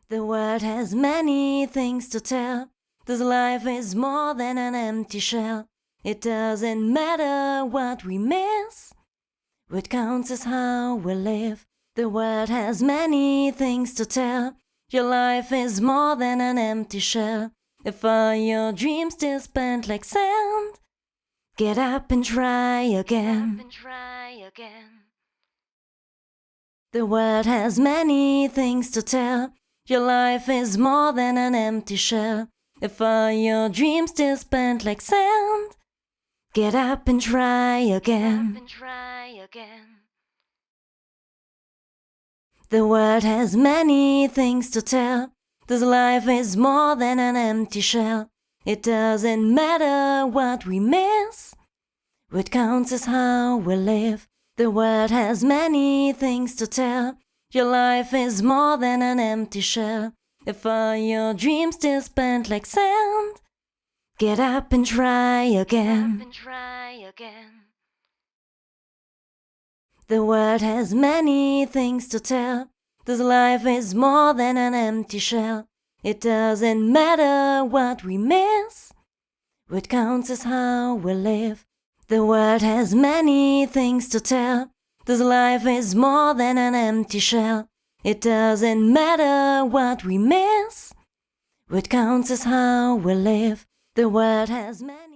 The world has many things to tell. This life is more than an empty shell. It doesn't matter what we miss. What counts is how we live. The world has many things to tell. Your life is more than an empty shell. If all your dreams still spent like sand, get up and try again. The world has many things to tell. Your life is more than an empty shell. If all your dreams still spent like sand, get up and try again. The world has many things to tell. This life is more than an empty shell. It doesn't matter what we miss. What counts is how we live. The world has many things to tell. Your life is more than an empty shell. If all your dreams still spent like sand, get up and try again. The world has many things to tell. This life is more than an empty shell. It doesn't matter what we miss. What counts is how we live. The world has many things to tell. This life is more than an empty shell. It doesn't matter what we miss. What counts is how we live. The world has many